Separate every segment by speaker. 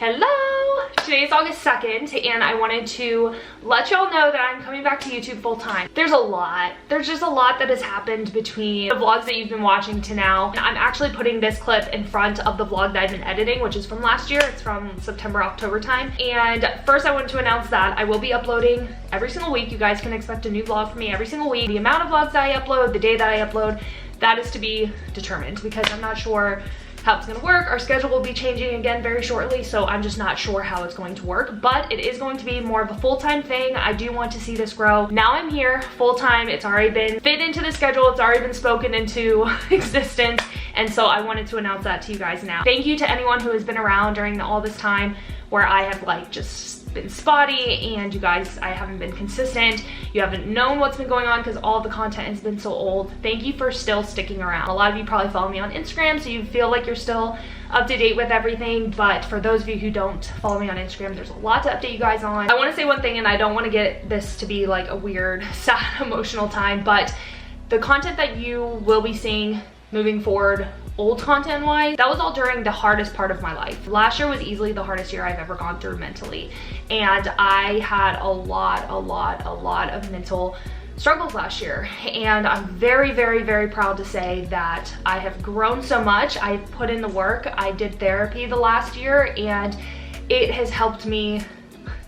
Speaker 1: Hello! Today is August 2nd and I wanted to let y'all know that I'm coming back to YouTube full time. There's just a lot that has happened between the vlogs that you've been watching to now. And I'm actually putting this clip in front of the vlog that I've been editing, which is from last year. It's from September, October time. And first I wanted to announce that I will be uploading every single week. You guys can expect a new vlog from me every single week. The amount of vlogs that I upload, the day that I upload, that is to be determined because I'm not sure how it's gonna work. Our schedule will be changing again very shortly, so I'm just not sure how it's going to work, but it is going to be more of a full-time thing. I do want to see this grow. Now I'm here full-time. It's already been fit into the schedule. It's already been spoken into existence, and so I wanted to announce that to you guys now. Thank you to anyone who has been around during all this time where I have like just been spotty and you guys, I haven't been consistent. You haven't known what's been going on because all of the content has been so old. Thank you for still sticking around. A lot of you probably follow me on Instagram, so you feel like you're still up to date with everything, but for those of you who don't follow me on Instagram, there's a lot to update you guys on. I want to say one thing, and I don't want to get this to be like a weird, sad, emotional time, but the content that you will be seeing moving forward, old content wise, that was all during the hardest part of my life. Last year was easily the hardest year I've ever gone through mentally, and I had a lot of mental struggles last year, and I'm very proud to say that I have grown so much. I've put in the work. I did therapy the last year and it has helped me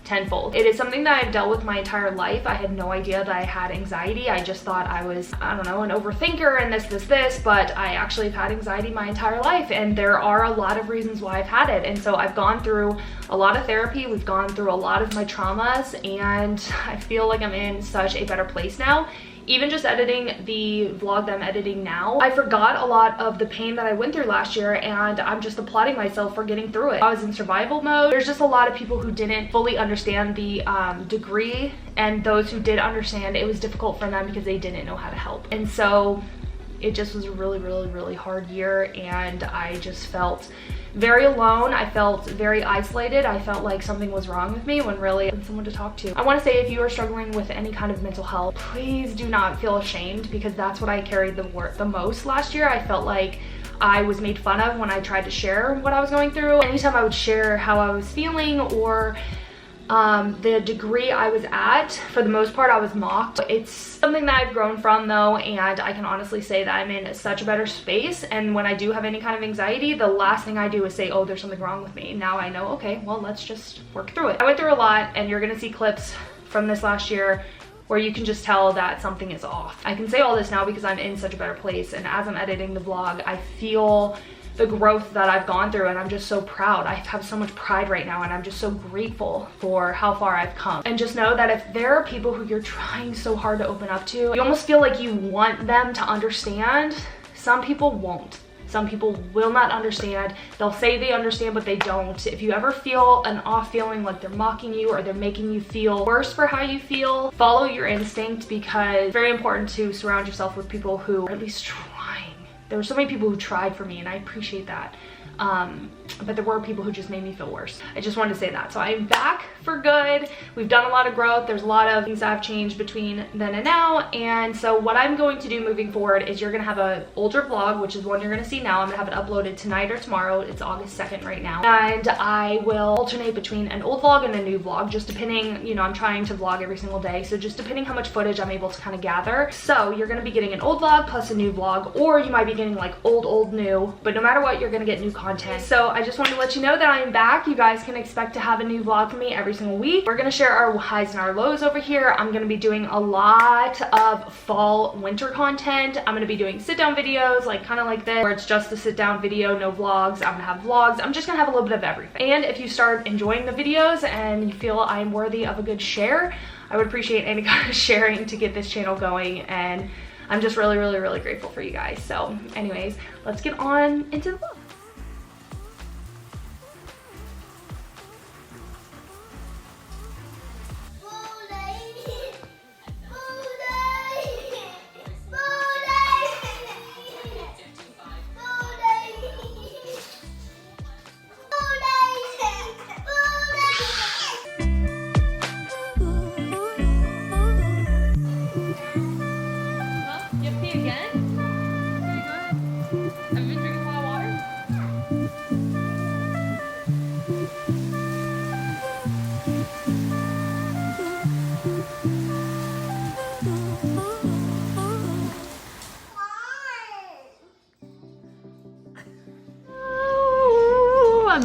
Speaker 1: tenfold. It is something that I've dealt with my entire life. I had no idea that I had anxiety. I just thought I was, I don't know, an overthinker and this, but I actually have had anxiety my entire life, and there are a lot of reasons why I've had it. And so I've gone through a lot of therapy. We've gone through a lot of my traumas, and I feel like I'm in such a better place now. Even just editing the vlog that I'm editing now, I forgot a lot of the pain that I went through last year, and I'm just applauding myself for getting through it. I was in survival mode. There's just a lot of people who didn't fully understand the degree, and those who did understand, it was difficult for them because they didn't know how to help. And so it just was a really hard year, and I just felt very alone. I felt very isolated. I felt like something was wrong with me when really I had someone to talk to. I want to say, if you are struggling with any kind of mental health, please do not feel ashamed, because that's what I carried the most last year. I felt like I was made fun of when I tried to share what I was going through. Anytime I would share how I was feeling or the degree I was at, for the most part I was mocked. It's something that I've grown from though, and I can honestly say that I'm in such a better space, and when I do have any kind of anxiety, the last thing I do is say, oh, there's something wrong with me. Now I know, okay, well, let's just work through it. I went through a lot, and you're gonna see clips from this last year where you can just tell that something is off. I can say all this now because I'm in such a better place, and as I'm editing the vlog, I feel the growth that I've gone through, and I'm just so proud. I have so much pride right now, and I'm just so grateful for how far I've come. And just know that if there are people who you're trying so hard to open up to, you almost feel like you want them to understand. Some people won't. Some people will not understand. They'll say they understand, but they don't. If you ever feel an off feeling, like they're mocking you or they're making you feel worse for how you feel, follow your instinct, because it's very important to surround yourself with people who are at least trying. There were so many people who tried for me, and I appreciate that. But there were people who just made me feel worse. I just wanted to say that. So I'm back for good. We've done a lot of growth. There's a lot of things that have changed between then and now. And so what I'm going to do moving forward is you're gonna have an older vlog, which is one you're gonna see now. I'm gonna have it uploaded tonight or tomorrow. It's August 2nd right now. And I will alternate between an old vlog and a new vlog, just depending, you know, I'm trying to vlog every single day. So just depending how much footage I'm able to kind of gather. So you're gonna be getting an old vlog plus a new vlog, or you might be getting like old, new, but no matter what, you're gonna get new content. So I just wanted to let you know that I am back. You guys can expect to have a new vlog from me every single week. We're gonna share our highs and our lows over here. I'm gonna be doing a lot of fall winter content. I'm gonna be doing sit down videos, like kind of like this, where it's just a sit down video, no vlogs. I'm gonna have vlogs. I'm just gonna have a little bit of everything. And if you start enjoying the videos and you feel I'm worthy of a good share, I would appreciate any kind of sharing to get this channel going, and I'm just really grateful for you guys. So anyways, let's get on into the vlog. Have you been drinking a lot of water?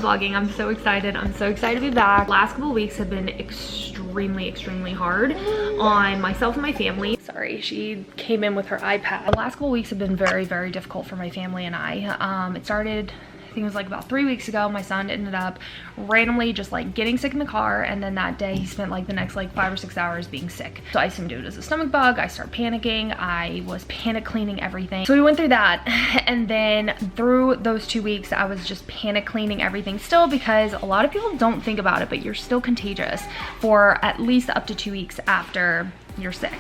Speaker 1: vlogging. I'm so excited. I'm so excited to be back. Last couple weeks have been extremely hard on myself and my family. Sorry, she came in with her iPad. The last couple weeks have been very difficult for my family and I. It started, I think it was like about 3 weeks ago. My son ended up randomly just like getting sick in the car, and then that day he spent like the next like 5 or 6 hours being sick. So I assumed it was a stomach bug. I started panicking. I was panic cleaning everything. So we went through that, and then through those 2 weeks I was just panic cleaning everything still, because a lot of people don't think about it, but you're still contagious for at least up to 2 weeks after you're sick.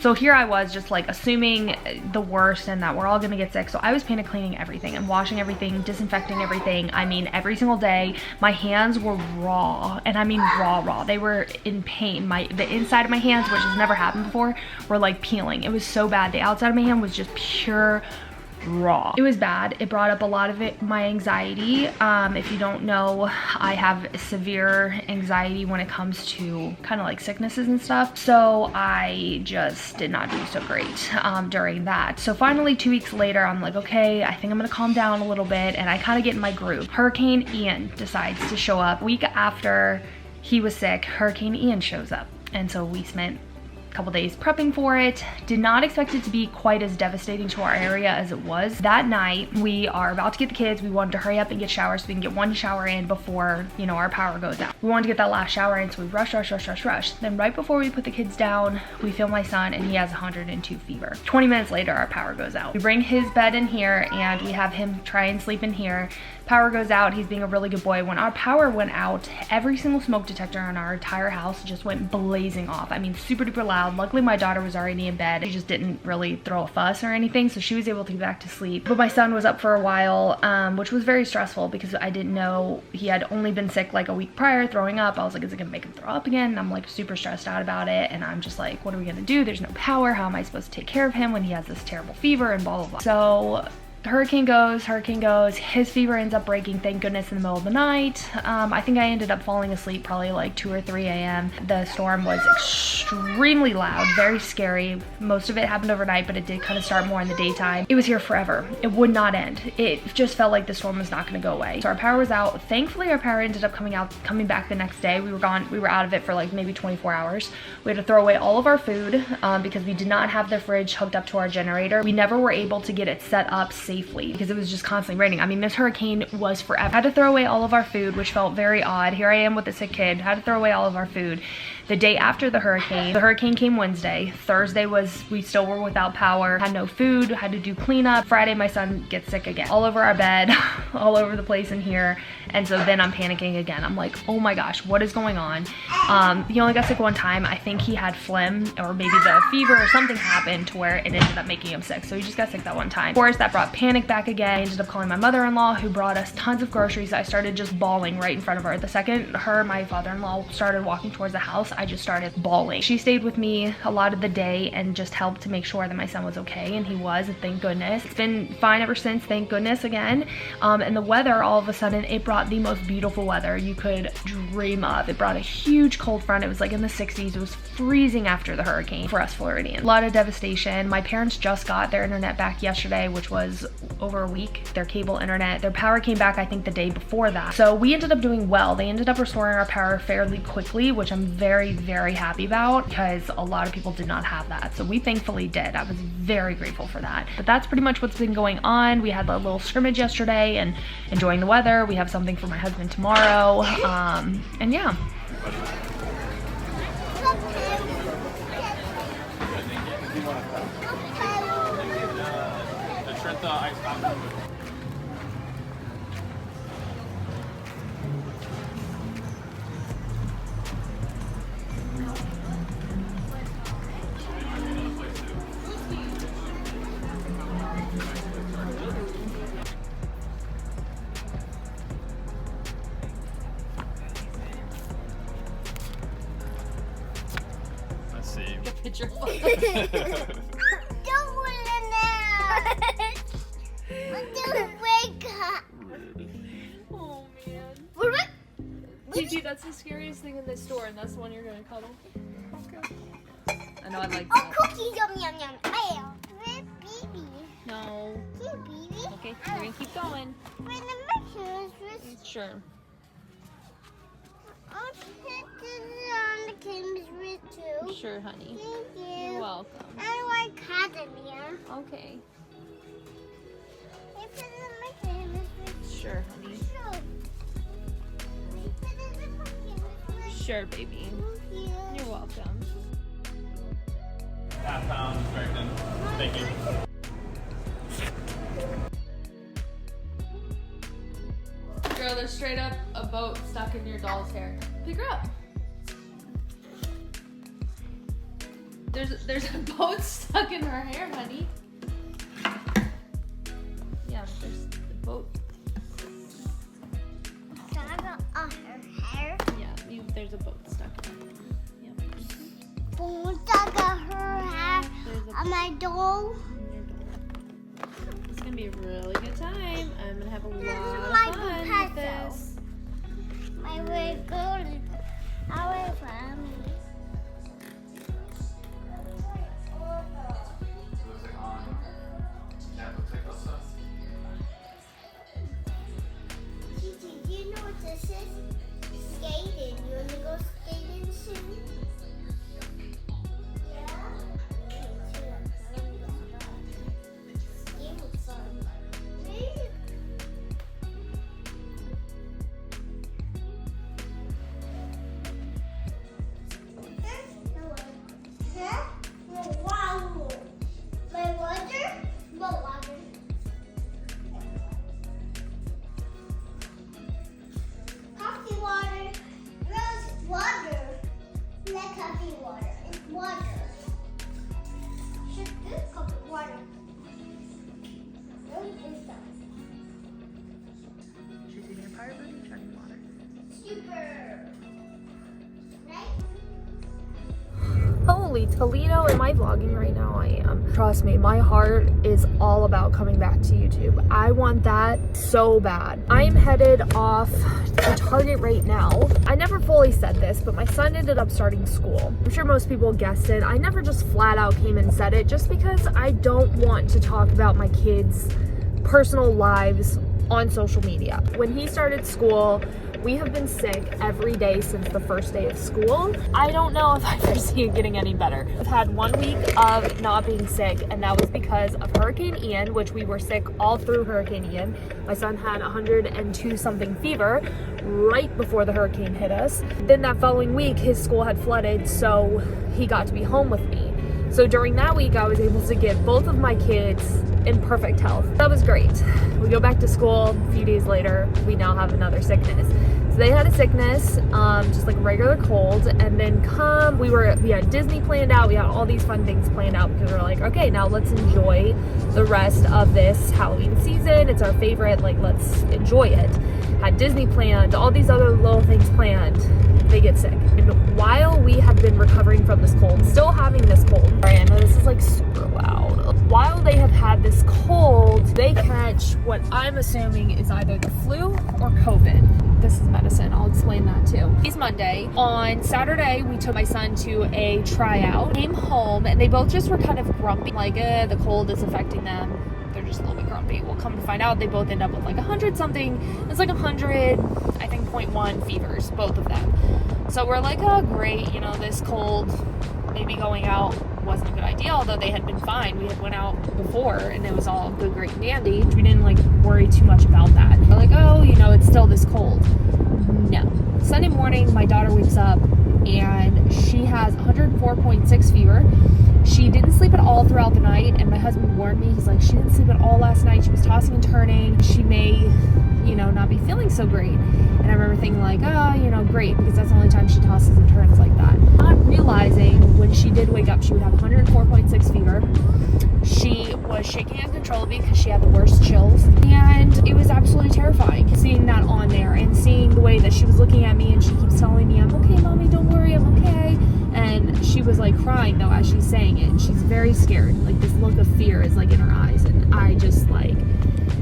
Speaker 1: So here I was just like assuming the worst and that we're all gonna get sick. So I was panic cleaning everything and washing everything, disinfecting everything. I mean, every single day. My hands were raw, and I mean raw. They were in pain. The inside of my hands, which has never happened before, were like peeling. It was so bad. The outside of my hand was just pure raw. It was bad. It brought up a lot of my anxiety. If you don't know, I have severe anxiety when it comes to kind of like sicknesses and stuff. So I just did not do so great during that. So finally 2 weeks later, I'm like, okay, I think I'm gonna calm down a little bit, and I kind of get in my groove. Hurricane Ian decides to show up. A week after he was sick, Hurricane Ian shows up. And so we spent couple days prepping for it. Did not expect it to be quite as devastating to our area as it was. That night, we are about to get the kids. We wanted to hurry up and get showers so we can get one shower in before, you know, our power goes out. We wanted to get that last shower in, so we rush. Then right before we put the kids down, we feel my son, and he has 102 fever. 20 minutes later, our power goes out. We bring his bed in here, and we have him try and sleep in here. Power goes out. He's being a really good boy. When our power went out, every single smoke detector in our entire house just went blazing off. I mean, super duper loud. Luckily, my daughter was already in bed. She just didn't really throw a fuss or anything, so she was able to get back to sleep. But my son was up for a while, which was very stressful because I didn't know. He had only been sick like a week prior, throwing up. I was like, is it gonna make him throw up again? And I'm like super stressed out about it, and I'm just like, what are we gonna do? There's no power. How am I supposed to take care of him when he has this terrible fever and blah blah blah? So hurricane goes, his fever ends up breaking, thank goodness, in the middle of the night. I think I ended up falling asleep probably like 2 or 3 a.m. The storm was extremely loud, very scary. Most of it happened overnight, but it did kind of start more in the daytime. It was here forever. It would not end. It just felt like the storm was not going to go away. So our power was out. Thankfully, our power ended up coming back the next day. We were out of it for like maybe 24 hours. We had to throw away all of our food because we did not have the fridge hooked up to our generator. We never were able to get it set up safely because it was just constantly raining. I mean, this hurricane was forever. Had to throw away all of our food, which felt very odd. Here I am with a sick kid. Had to throw away all of our food. The day after the hurricane came Wednesday. Thursday we still were without power, had no food, had to do cleanup. Friday, my son gets sick again. All over our bed, all over the place in here. And so then I'm panicking again. I'm like, oh my gosh, what is going on? He only got sick one time. I think he had phlegm, or maybe the fever or something happened to where it ended up making him sick. So he just got sick that one time. Of course, that brought panic back again. I ended up calling my mother-in-law, who brought us tons of groceries. I started just bawling right in front of her. The second my father-in-law started walking towards the house, I just started bawling. She stayed with me a lot of the day and just helped to make sure that my son was okay, and he was, thank goodness. It's been fine ever since, thank goodness again. And the weather, all of a sudden, it brought the most beautiful weather you could dream of. It brought a huge cold front. It was like in the 60s. It was freezing after the hurricane for us Floridians. A lot of devastation. My parents just got their internet back yesterday, which was over a week. Their cable internet. Their power came back, I think, the day before that. So we ended up doing well. They ended up restoring our power fairly quickly, which I'm very, very happy about because a lot of people did not have that. So we thankfully did. I was very grateful for that. But that's pretty much what's been going on. We had a little scrimmage yesterday and enjoying the weather. We have something for my husband tomorrow. And yeah.
Speaker 2: Picture.
Speaker 3: Don't want it now. Don't wake up.
Speaker 2: Oh man.
Speaker 3: What?
Speaker 2: Gigi, that's the scariest thing in this store, and that's the one you're gonna cuddle. Okay. I know I like
Speaker 3: Oh,
Speaker 2: that.
Speaker 3: cookies, yum yum yum. Oh, baby.
Speaker 2: No.
Speaker 3: Cute baby.
Speaker 2: Okay, we're gonna keep going.
Speaker 3: When the mushrooms.
Speaker 2: Sure. Sure, honey.
Speaker 3: Thank you.
Speaker 2: You're welcome.
Speaker 3: I want academia.
Speaker 2: Okay.
Speaker 3: They put it in my canvas.
Speaker 2: Sure, honey.
Speaker 3: Sure. They put it in my canvas.
Speaker 2: Sure, baby.
Speaker 3: Thank you.
Speaker 2: You're welcome.
Speaker 4: £1/2 American. Thank you.
Speaker 2: Girl, there's straight up a boat stuck in your doll's hair. Pick her up. There's a boat stuck in her hair, honey. Yeah, there's the boat.
Speaker 3: Saga on her hair.
Speaker 2: Yeah, there's a boat stuck in her. Yep.
Speaker 3: Saga her hair
Speaker 2: There's a
Speaker 3: on my doll.
Speaker 2: It's gonna be a really good time. I'm gonna have a lot
Speaker 3: This is
Speaker 2: of
Speaker 3: my
Speaker 2: fun with
Speaker 3: Picasso.
Speaker 2: this.
Speaker 3: My way good. Our family. Gigi, do you know what this is? Skating. You want to go skating soon? Yeah? Me too. I want to go fun. Skiing was fun. Really? Coffee water. Rose water. Like coffee water. It's water. Should good coffee water. Rose is that.
Speaker 1: She's eating a pirate bird and chugging water.
Speaker 3: Super. Right?
Speaker 1: Holy Toledo, am I vlogging right now? I am. Trust me, my heart is all about coming back to YouTube. I want that so bad. I am headed off to Target right now. I never fully said this, but my son ended up starting school. I'm sure most people guessed it. I never just flat out came and said it just because I don't want to talk about my kids' personal lives on social media. When he started school, we have been sick every day since the first day of school. I don't know if I foresee it getting any better. I've had 1 week of not being sick, and that was because of Hurricane Ian, which we were sick all through Hurricane Ian. My son had 102 something fever right before the hurricane hit us. Then that following week, his school had flooded, so he got to be home with me. So during that week, I was able to get both of my kids in perfect health. That was great. We go back to school a few days later, we now have another sickness. So they had a sickness, just like a regular cold, and then we had Disney planned out, we had all these fun things planned out because we're like, okay, now let's enjoy the rest of this Halloween season. It's our favorite, like let's enjoy it. Had Disney planned, all these other little things planned. They get sick. And while we have been recovering from this cold, still having this cold, sorry, I know this is like super loud. While they have had this cold, they catch what I'm assuming is either the flu or COVID. This is medicine, I'll explain that too. It's Monday. On Saturday, we took my son to a tryout, came home, and they both just were kind of grumpy, like the cold is affecting them. They're just a little bit grumpy. We'll come to find out they both end up with like 100 something. It's like 100, I think 0.1 fevers, both of them. So we're like, oh great, you know, this cold, maybe going out wasn't a good idea, although they had been fine. We had went out before and it was all good, great and dandy. We didn't like worry too much about that. We're like, oh, you know, it's still this cold. No. Sunday morning, my daughter wakes up and she has 104.6 fever. She didn't sleep at all throughout the night, and my husband warned me. He's like, she didn't sleep at all last night. She was tossing and turning. She may, you know, not be feeling so great. And I remember thinking like, oh, you know, great, because that's the only time she tosses and turns like that. Not realizing when she did wake up, she would have 104.6 fever. She was shaking uncontrollably because she had the worst chills. And it was absolutely terrifying seeing that on there and seeing the way that she was looking at me and she keeps telling me, I'm okay, mommy, don't worry, I'm okay. And she was like crying though as she's saying it. And she's very scared. Like this look of fear is like in her eyes. And I just like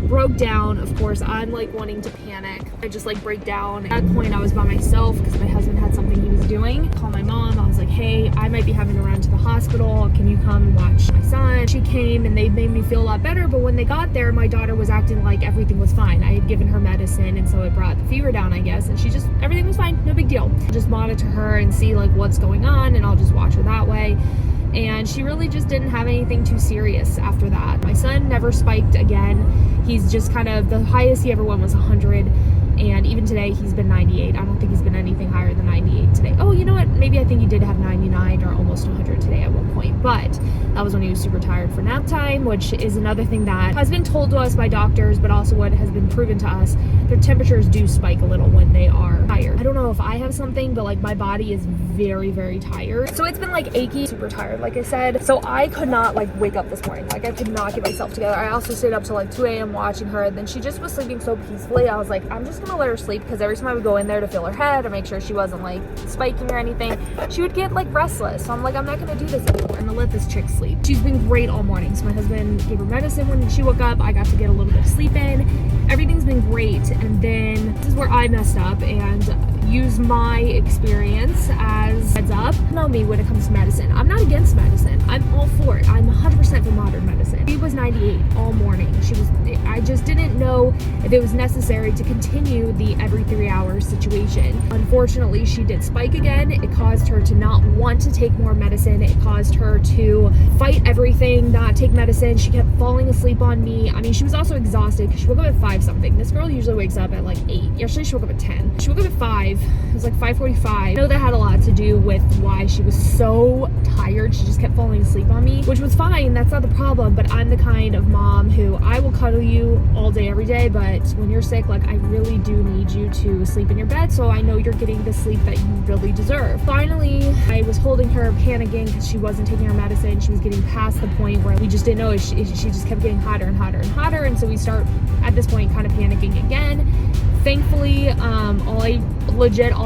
Speaker 1: broke down. Of course, I'm like wanting to panic. I just like break down. At that point, I was by myself because my husband had something he was doing. I called my mom. I was like, hey, I might be having to run to the hospital. Can you come and watch my son? She came and they made me feel a lot better, but when they got there, my daughter was acting like everything was fine. I had given her medicine, and so it brought the fever down, I guess, and everything was fine, no big deal. Just monitor her and see like what's going on, and I'll just watch her that way. And she really just didn't have anything too serious after that. My son never spiked again. He's just kind of, the highest he ever went was 100. And even today, he's been 98. I don't think he's been anything higher than 98 today. Oh, you know what? Maybe I think he did have 99 or almost 100 today at one point. But that was when he was super tired for nap time, which is another thing that has been told to us by doctors, but also what has been proven to us. Their temperatures do spike a little when they are tired. I don't know if I have something, but like my body is very, very tired. So it's been like achy, super tired, like I said. So I could not like wake up this morning. Like I could not get myself together. I also stayed up till like 2 a.m. watching her, and then she just was sleeping so peacefully. I was like, I'm just gonna let her sleep, because every time I would go in there to feel her head or make sure she wasn't like spiking or anything, she would get like restless. So I'm like, I'm not gonna do this anymore. I'm gonna let this chick sleep. She's been great all morning. So my husband gave her medicine when she woke up. I got to get a little bit of sleep in. Everything's been great. And then this is where I messed up and use my experience as heads up. Know me when it comes to medicine. I'm not against medicine. I'm all for it. I'm 100% for modern medicine. She was 98 all morning. I just didn't know if it was necessary to continue the every 3 hours situation. Unfortunately, she did spike again. It caused her to not want to take more medicine. It caused her to fight everything, not take medicine. She kept falling asleep on me. I mean, she was also exhausted because she woke up at 5 something. This girl usually wakes up at like 8. Yesterday she woke up at 10. She woke up at 5. It was like 5:45. I know that had a lot to do with why she was so tired. She just kept falling asleep on me, which was fine. That's not the problem. But I'm the kind of mom who I will cuddle you all day, every day. But when you're sick, like I really do need you to sleep in your bed, so I know you're getting the sleep that you really deserve. Finally, I was holding her, panicking because she wasn't taking her medicine. She was getting past the point where we just didn't know. She just kept getting hotter and hotter and hotter. And so we start at this point kind of panicking again. Thankfully, all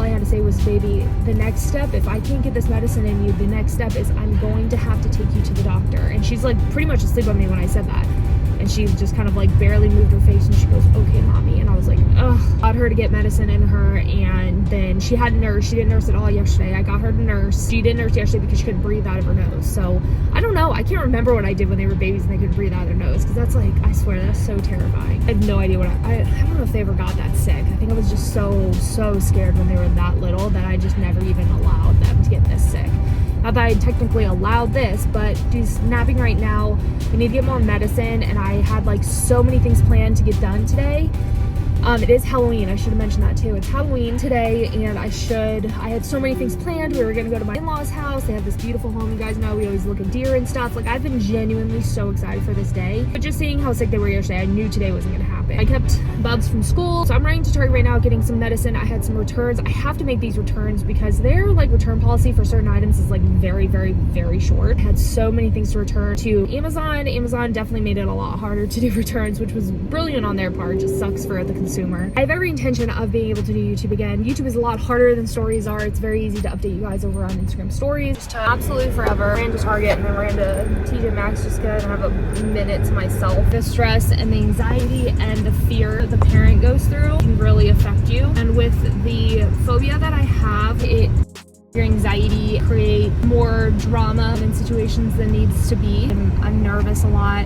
Speaker 1: I had to say was, baby, the next step, if I can't get this medicine in you, the next step is I'm going to have to take you to the doctor. And she's like pretty much asleep on me when I said that. And she just kind of like barely moved her face, and she goes, okay, mommy. And I was like, ugh. Got her to get medicine in her, and then she had a nurse. She didn't nurse at all yesterday. I got her to nurse. She didn't nurse yesterday because she couldn't breathe out of her nose. So I don't know. I can't remember what I did when they were babies and they couldn't breathe out of their nose, because that's like, I swear, that's so terrifying. I have no idea what I don't know if they ever got that sick. I think I was just so scared when they were that little that I just never even allowed them to get this sick. Not that I technically allowed this, but she's napping right now. We need to get more medicine, and I had like so many things planned to get done today. It is Halloween. I should have mentioned that too. It's Halloween today, and I had so many things planned. We were gonna go to my in-laws' house. They have this beautiful home. You guys know we always look at deer and stuff. Like, I've been genuinely so excited for this day. But just seeing how sick they were yesterday, I knew today wasn't gonna happen. I kept Bubs from school, so I'm running to Target right now getting some medicine. I had some returns. I have to make these returns because their like return policy for certain items is like very, very, very short. I had so many things to return to Amazon. Amazon definitely made it a lot harder to do returns, which was brilliant on their part. Just sucks for the consumer. I have every intention of being able to do YouTube again. YouTube is a lot harder than stories are. It's very easy to update you guys over on Instagram stories. Just absolutely forever. Ran to Target and then ran to TJ Maxx just to have a minute to myself. The stress and the anxiety and the fear the parent goes through can really affect you. And with the phobia that I have, your anxiety create more drama in situations than needs to be. And I'm nervous a lot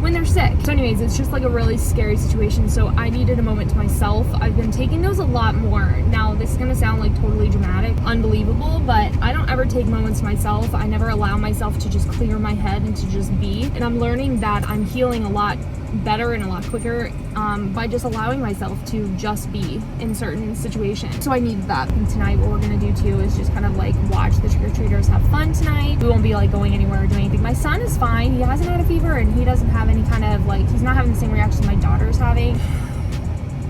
Speaker 1: when they're sick. So anyways, it's just like a really scary situation, so I needed a moment to myself. I've been taking those a lot more. Now, this is gonna sound like totally dramatic, unbelievable, but I don't ever take moments to myself. I never allow myself to just clear my head and to just be. And I'm learning that I'm healing a lot better and a lot quicker by just allowing myself to just be in certain situations. So I needed that. And tonight what we're gonna do too is just kind of like watch the trick-or-treaters have fun tonight. We won't be like going anywhere or doing anything. My son is fine. He hasn't had a fever, and he doesn't have any kind of like, he's not having the same reaction my daughter's having.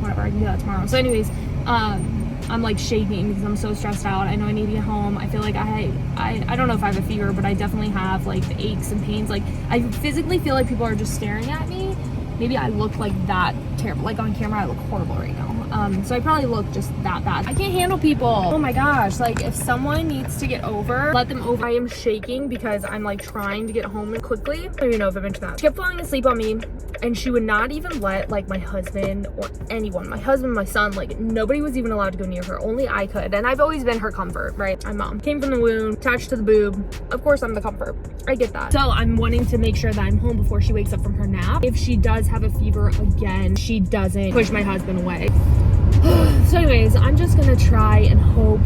Speaker 1: Whatever, I can do that tomorrow. So anyways, I'm like shaking because I'm so stressed out. I know I need to get home. I feel like I don't know if I have a fever, but I definitely have like the aches and pains. Like, I physically feel like people are just staring at me. Maybe I look like that terrible. Like on camera, I look horrible right now. So I probably look just that bad. I can't handle people. Oh my gosh. Like, if someone needs to get over, let them over. I am shaking because I'm like trying to get home quickly. I don't even know if I mentioned that. She kept falling asleep on me. And she would not even let like my husband or anyone, my husband, my son, like nobody was even allowed to go near her. Only I could. And I've always been her comfort, right? My mom came from the womb, attached to the boob. Of course I'm the comfort. I get that. So I'm wanting to make sure that I'm home before she wakes up from her nap. If she does have a fever again, she doesn't push my husband away. So anyways, I'm just gonna try and hope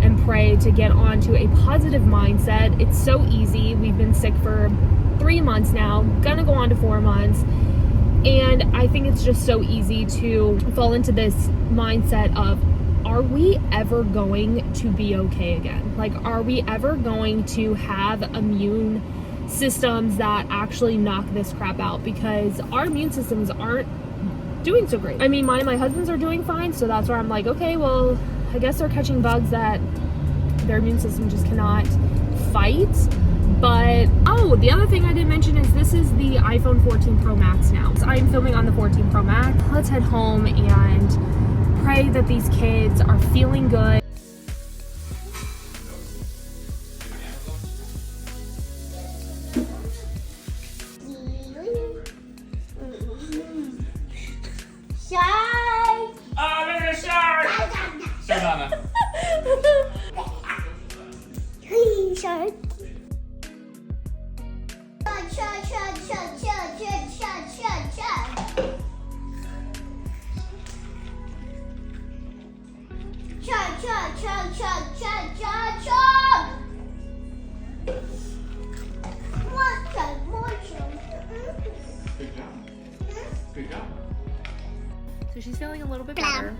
Speaker 1: and pray to get onto a positive mindset. It's so easy. We've been sick for 3 months now, gonna go on to 4 months. And I think it's just so easy to fall into this mindset of, are we ever going to be okay again? Like, are we ever going to have immune systems that actually knock this crap out? Because our immune systems aren't doing so great. I mean, mine and my husband's are doing fine, so that's where I'm like, okay, well, I guess they're catching bugs that their immune system just cannot fight. But, oh, the other thing I didn't mention is this is the iPhone 14 Pro Max now. So I'm filming on the 14 Pro Max. Let's head home and pray that these kids are feeling good.
Speaker 3: Shy.
Speaker 4: Oh, look at the shark! Turn on it.
Speaker 3: Shark.
Speaker 4: Good job.
Speaker 1: So she's feeling a little bit better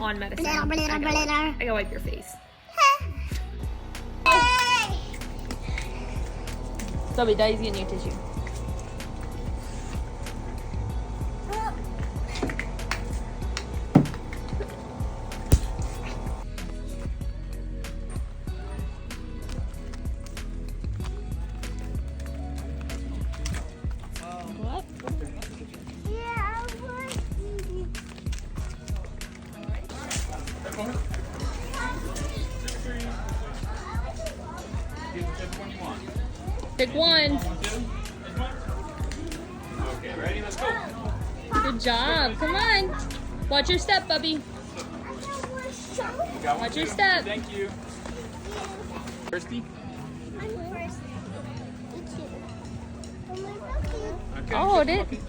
Speaker 1: on medicine. I gotta wipe your face. Sophie, Daddy's getting you tissue. What? Pick one.
Speaker 4: Okay, ready? Let's go.
Speaker 1: Good job. Come on. Watch your step, Bubby.
Speaker 4: You got one,
Speaker 1: Watch your
Speaker 4: too.
Speaker 1: step.
Speaker 4: Thank you. Thirsty?
Speaker 3: I'm first. Me too. Oh my God.
Speaker 4: Okay.
Speaker 1: Oh,
Speaker 4: good
Speaker 1: did
Speaker 4: looking.